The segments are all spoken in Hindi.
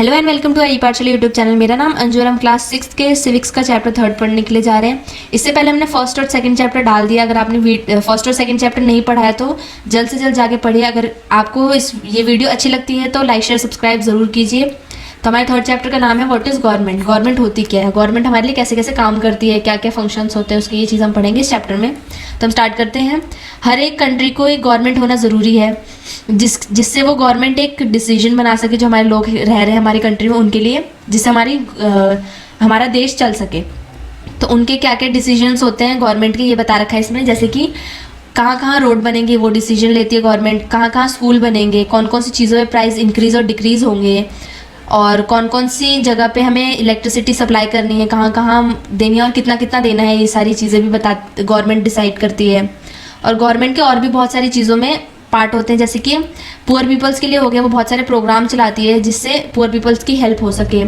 हेलो एंड वेलकम टू आई पाठशाला यूट्यूब चैनल। मेरा नाम अंजू और हम क्लास 6 के सिविक्स का चैप्टर 3 पढ़ने के लिए जा रहे हैं। इससे पहले हमने फर्स्ट और सेकंड चैप्टर डाल दिया। अगर आपने फर्स्ट और सेकंड चैप्टर नहीं पढ़ा है तो जल्द से जल्द जाके पढ़िए। अगर आपको ये वीडियो अच्छी लगती है तो लाइक शेयर सब्सक्राइब ज़रूर कीजिए। तो हमारे थर्ड चैप्टर का नाम है व्हाट इज़ गवर्नमेंट। गवर्नमेंट होती क्या है, गवर्नमेंट हमारे लिए कैसे कैसे काम करती है, क्या क्या फंक्शंस होते हैं, उसकी ये चीज़ हम पढ़ेंगे इस चैप्टर में। तो हम स्टार्ट करते हैं। हर एक कंट्री को एक गवर्नमेंट होना ज़रूरी है जिससे वो गवर्नमेंट एक डिसीजन बना सके जो हमारे लोग रह रहे हैं हमारी कंट्री में उनके लिए, जिससे हमारा देश चल सके। तो उनके क्या क्या डिसीजंस होते हैं गवर्नमेंट के, ये बता रखा है इसमें। जैसे कि कहाँ कहाँ रोड बनेंगे वो डिसीजन लेती है गवर्नमेंट, कहाँ कहाँ स्कूल बनेंगे, कौन कौन सी चीज़ों में प्राइस इंक्रीज़ और डिक्रीज़ होंगे, और कौन कौन सी जगह पे हमें इलेक्ट्रिसिटी सप्लाई करनी है, कहाँ कहाँ देनी है और कितना कितना देना है, ये सारी चीज़ें भी गवर्नमेंट डिसाइड करती है। और गवर्नमेंट के और भी बहुत सारी चीज़ों में पार्ट होते हैं। जैसे कि पुअर पीपल्स के लिए हो गया, वो बहुत सारे प्रोग्राम चलाती है जिससे पुअर पीपल्स की हेल्प हो सके।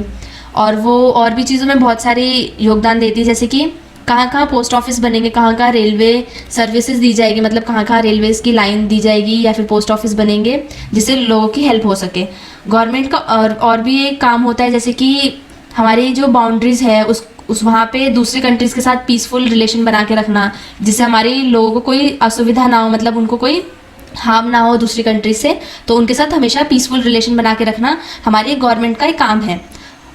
और वो और भी चीज़ों में बहुत सारी योगदान देती है। जैसे कि कहाँ कहाँ पोस्ट ऑफिस बनेंगे, कहाँ कहाँ रेलवे सर्विसेज दी जाएगी, मतलब कहाँ कहाँ रेलवेज की लाइन दी जाएगी या फिर पोस्ट ऑफिस बनेंगे जिससे लोगों की हेल्प हो सके। गवर्नमेंट का और भी एक काम होता है, जैसे कि हमारी जो बाउंड्रीज़ है उस वहाँ पे दूसरी कंट्रीज़ के साथ पीसफुल रिलेशन बना के रखना, जिससे हमारे लोगों को कोई असुविधा ना हो, मतलब उनको कोई हार्म ना हो दूसरी कंट्री से। तो उनके साथ हमेशा पीसफुल रिलेशन बना के रखना हमारी गवर्नमेंट का एक काम है।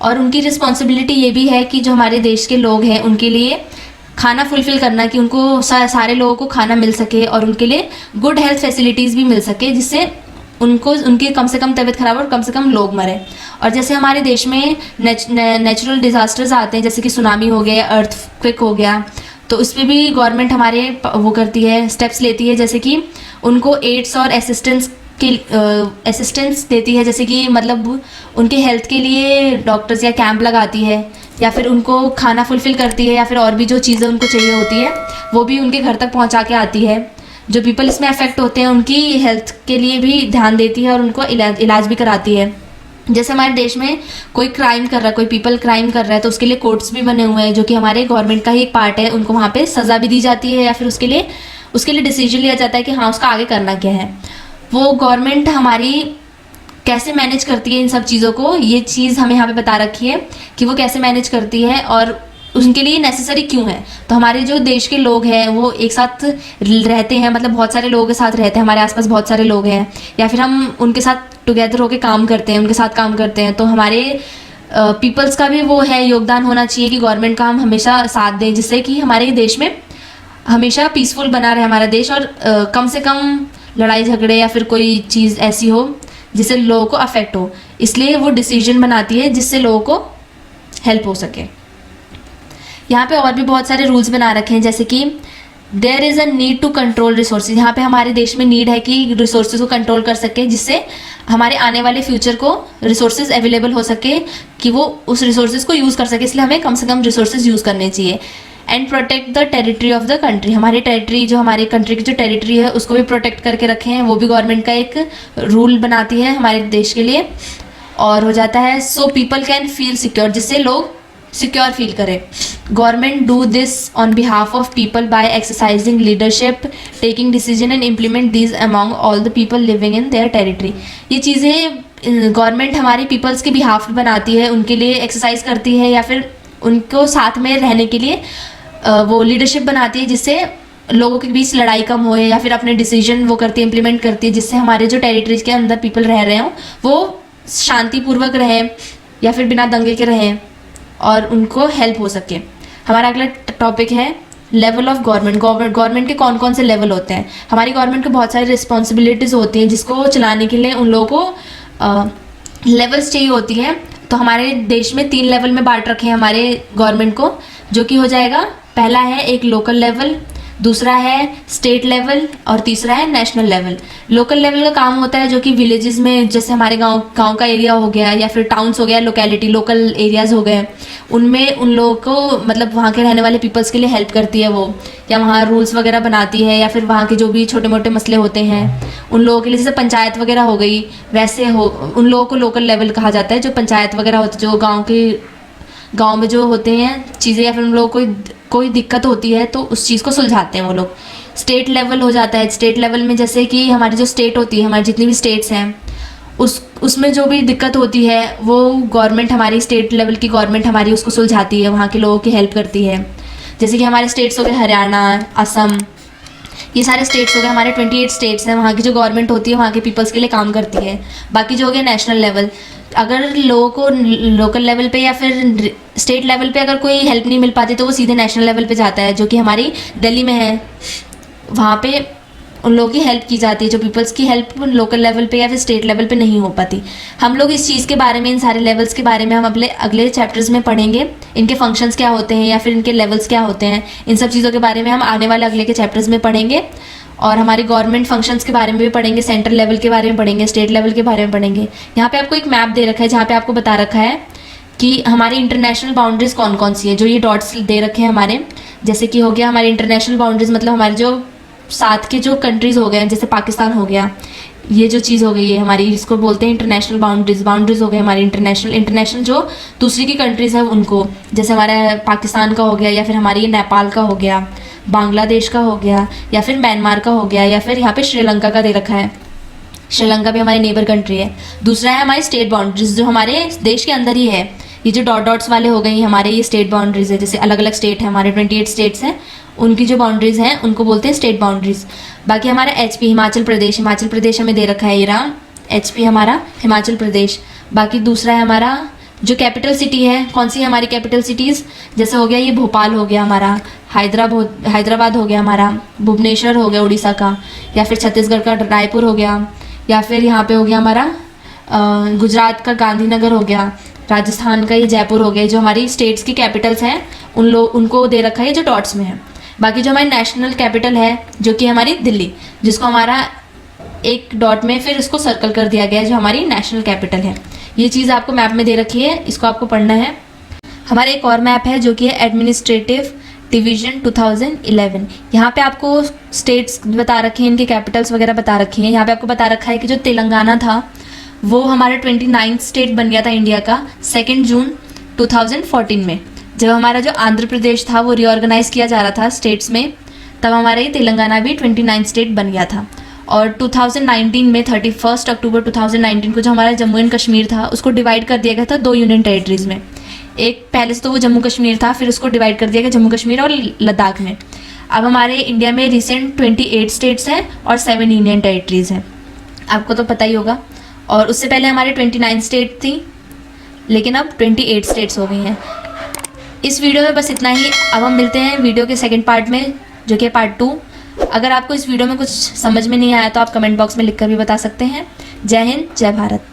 और उनकी रिस्पॉन्सिबिलिटी ये भी है कि जो हमारे देश के लोग हैं उनके लिए खाना फुलफिल करना, कि उनको सारे लोगों को खाना मिल सके और उनके लिए गुड हेल्थ फैसिलिटीज़ भी मिल सके, जिससे उनकी कम से कम तबीयत खराब और कम से कम लोग मरे। और जैसे हमारे देश में नेचुरल डिज़ास्टर्स आते हैं, जैसे कि सुनामी हो गया, अर्थक्वेक हो गया, तो उस पर भी गवर्नमेंट हमारे वो करती है, स्टेप्स लेती है। जैसे कि उनको एड्स और असिस्टेंस देती है, जैसे कि मतलब उनके हेल्थ के लिए डॉक्टर्स या कैंप लगाती है, या फिर उनको खाना फुलफिल करती है, या फिर और भी जो चीज़ें उनको चाहिए होती है वो भी उनके घर तक पहुंचा के आती है। जो पीपल इसमें अफेक्ट होते हैं उनकी हेल्थ के लिए भी ध्यान देती है और उनको इलाज भी कराती है। जैसे हमारे देश में कोई क्राइम कर रहा है, कोई पीपल क्राइम कर रहा है, तो उसके लिए कोर्ट्स भी बने हुए हैं जो कि हमारे गवर्नमेंट का ही एक पार्ट है। उनको वहाँ पे सज़ा भी दी जाती है या फिर उसके लिए डिसीजन लिया जाता है कि हाँ उसका आगे करना क्या है। वो गवर्नमेंट हमारी कैसे मैनेज करती है इन सब चीज़ों को, ये चीज़ हमें यहाँ पे बता रखी है कि वो कैसे मैनेज करती है और उनके लिए नेसेसरी क्यों है। तो हमारे जो देश के लोग हैं वो एक साथ रहते हैं, मतलब बहुत सारे लोगों के साथ रहते हैं, हमारे आसपास बहुत सारे लोग हैं, या फिर हम उनके साथ टुगेदर होकर काम करते हैं, उनके साथ काम करते हैं। तो हमारे पीपल्स का भी वो है, योगदान होना चाहिए कि गवर्नमेंट का हम हमेशा साथ दें, जिससे कि हमारे देश में हमेशा पीसफुल बना रहे हमारा देश, और कम से कम लड़ाई झगड़े या फिर कोई चीज़ ऐसी हो जिससे लोगों को अफेक्ट हो। इसलिए वो डिसीजन बनाती है जिससे लोगों को हेल्प हो सके। यहाँ पे और भी बहुत सारे रूल्स बना रखे हैं, जैसे कि there is a need to control resources. यहाँ पे हमारे देश में नीड है कि रिसोर्सेज को कंट्रोल कर सके, जिससे हमारे आने वाले फ्यूचर को रिसोर्सेज अवेलेबल हो सके कि वो उस रिसोर्सेज को यूज़ कर सके। इसलिए हमें कम से कम रिसोर्सेज यूज़ करने चाहिए। And protect the territory of the country. हमारी टेरिटरी, जो हमारी कंट्री की जो टेरिटरी है उसको भी प्रोटेक्ट करके रखें हैं, वो भी गवर्नमेंट का एक रूल बनाती है हमारे देश के लिए। और हो जाता है so people can feel secure, जिससे लोग सिक्योर फील करें। Government do this on behalf of people by exercising leadership, taking decision and implement these among all the people living in their territory. ये चीज़ें गवर्नमेंट हमारी पीपल्स के बिहाफ बनाती है, उनके लिए एक्सरसाइज करती है, या फिर उनको साथ में रहने के लिए वो लीडरशिप बनाती है, जिससे लोगों के बीच लड़ाई कम हो, या फिर अपने डिसीजन वो करती है, इम्प्लीमेंट करती है, जिससे हमारे जो टेरिटरीज के अंदर पीपल रह रहे हों वो शांतिपूर्वक रहें या फिर बिना दंगे के रहें और उनको हेल्प हो सके। हमारा अगला टॉपिक है लेवल ऑफ गवर्नमेंट। गवर्नमेंट के कौन कौन से लेवल होते हैं। हमारी गवर्नमेंट को बहुत सारी रिस्पॉन्सिबिलिटीज़ होती हैं जिसको चलाने के लिए उन लोगों को लेवल्स चाहिए होती हैं। तो हमारे देश में 3 लेवल में बांट रखे हैं हमारे गवर्नमेंट को, जो कि हो जाएगा, पहला है एक लोकल लेवल, दूसरा है स्टेट लेवल और तीसरा है नेशनल लेवल। लोकल लेवल का काम होता है जो कि विलेजेस में, जैसे हमारे गांव का एरिया हो गया या फिर टाउन्स हो गया, लोकेलिटी लोकल एरियाज़ हो गए, उनमें उन लोगों को, मतलब वहाँ के रहने वाले पीपल्स के लिए हेल्प करती है वो, या वहाँ रूल्स वगैरह बनाती है, या फिर वहाँ के जो भी छोटे मोटे मसले होते हैं उन लोगों के लिए, जैसे पंचायत वगैरह हो गई, वैसे उन लोगों को लोकल लेवल कहा जाता है। जो पंचायत वगैरह होती है, जो गाँव में जो होते हैं चीज़ें, या फिर उन लोगों को कोई दिक्कत होती है तो उस चीज़ को सुलझाते हैं वो लोग। स्टेट लेवल हो जाता है। स्टेट लेवल में जैसे कि हमारी जो स्टेट होती है, हमारी जितनी भी स्टेट्स हैं उसमें जो भी दिक्कत होती है वो गवर्नमेंट हमारी, स्टेट लेवल की गवर्नमेंट हमारी उसको सुलझाती है, वहाँ के लोगों की हेल्प करती है। जैसे कि हमारे स्टेट्स हो गए हरियाणा, असम, ये सारे स्टेट्स हो गए, हमारे 28 स्टेट्स हैं, वहाँ की जो गवर्नमेंट होती है वहाँ के पीपल्स के लिए काम करती है। बाकी जो हो गया नेशनल लेवल, अगर लोगों को लोकल लेवल पे या फिर स्टेट लेवल पे अगर कोई हेल्प नहीं मिल पाती तो वो सीधे नेशनल लेवल पे जाता है, जो कि हमारी दिल्ली में है। वहाँ पे उन लोगों की हेल्प की जाती है, जो पीपल्स की हेल्प लोकल लेवल पे या फिर स्टेट लेवल पे नहीं हो पाती। हम लोग इस चीज़ के बारे में, इन सारे लेवल्स के बारे में हम अगले चैप्टर्स में पढ़ेंगे। इनके फंक्शंस क्या होते हैं या फिर इनके लेवल्स क्या होते हैं, इन सब चीज़ों के बारे में हम आने वाले अगले के चैप्टर्स में पढ़ेंगे। और हमारे गवर्नमेंट फंक्शंस के बारे में भी पढ़ेंगे, सेंट्रल लेवल के बारे में पढ़ेंगे, स्टेट लेवल के बारे में पढ़ेंगे। यहाँ पे आपको एक मैप दे रखा है जहाँ पे आपको बता रखा है कि हमारी इंटरनेशनल बाउंड्रीज कौन कौन सी है, जो ये डॉट्स दे रखे हैं हमारे। जैसे कि हो गया हमारी इंटरनेशनल बाउंड्रीज, मतलब हमारे जो साथ के जो कंट्रीज़ हो गए हैं, जैसे पाकिस्तान हो गया, ये जो चीज़ हो गई है हमारी, इसको बोलते हैं इंटरनेशनल बाउंड्रीज हो गए हमारी इंटरनेशनल जो दूसरी की कंट्रीज़ है उनको, जैसे हमारा पाकिस्तान का हो गया, या फिर हमारी नेपाल का हो गया, बांग्लादेश का हो गया, या फिर म्यांमार का हो गया, या फिर यहाँ पे श्रीलंका का दे रखा है। श्रीलंका भी हमारी नेबर कंट्री है। दूसरा है हमारी स्टेट बाउंड्रीज, जो हमारे देश के अंदर ही है। ये जो डॉट्स वाले हो गई हमारे, ये स्टेट बाउंड्रीज है। जैसे अलग अलग स्टेट है हमारे, 28 स्टेट्स हैं, उनकी जो बाउंड्रीज हैं उनको बोलते हैं स्टेट बाउंड्रीज। बाकी हमारा एचपी हिमाचल प्रदेश हमें दे रखा है, ये रहा एचपी हमारा हिमाचल प्रदेश। बाकी दूसरा है हमारा जो कैपिटल सिटी है, कौन सी है हमारी कैपिटल सिटीज़, जैसे हो गया ये भोपाल हो गया हमारा, हैदराबाद हो गया हमारा, भुवनेश्वर हो गया उड़ीसा का, या फिर छत्तीसगढ़ का रायपुर हो गया, या फिर यहाँ पे हो गया हमारा गुजरात का गांधीनगर हो गया, राजस्थान का ये जयपुर हो गया। जो हमारी स्टेट्स की कैपिटल्स हैं उनको दे रखा है जो डॉट्स में है। बाकी जो हमारी नेशनल कैपिटल है जो कि हमारी दिल्ली, जिसको हमारा एक डॉट में फिर इसको सर्कल कर दिया गया है, जो हमारी नेशनल कैपिटल है। ये चीज़ आपको मैप में दे रखी है, इसको आपको पढ़ना है। हमारा एक और मैप है जो कि है एडमिनिस्ट्रेटिव डिवीजन 2011। यहाँ पे आपको स्टेट्स बता रखे हैं, इनके कैपिटल्स वगैरह बता रखी हैं। यहाँ पे आपको बता रखा है कि जो तेलंगाना था वो हमारा 29th स्टेट बन गया था इंडिया का 2 जून 2014 में। जब हमारा जो आंध्र प्रदेश था वो रीऑर्गेनाइज किया जा रहा था स्टेट्स में, तब हमारा ये तेलंगाना भी 29 स्टेट बन गया था। और 2019 में 31 अक्टूबर 2019 को जो हमारा जम्मू एंड कश्मीर था उसको डिवाइड कर दिया गया था 2 यूनियन टेरिटरीज़ में। एक पहले से तो वो जम्मू कश्मीर था, फिर उसको डिवाइड कर दिया गया जम्मू कश्मीर और लद्दाख में। अब हमारे इंडिया में रिसेंट 28 स्टेट्स हैं और 7 यूनियन टेरिटरीज़ हैं, आपको तो पता ही होगा। और उससे पहले हमारे 29 स्टेट थी, लेकिन अब 28 स्टेट्स हो गई हैं। इस वीडियो में बस इतना ही। अब हम मिलते हैं वीडियो के सेकंड पार्ट में, जो कि पार्ट 2। अगर आपको इस वीडियो में कुछ समझ में नहीं आया तो आप कमेंट बॉक्स में लिखकर भी बता सकते हैं। जय हिंद, जय भारत।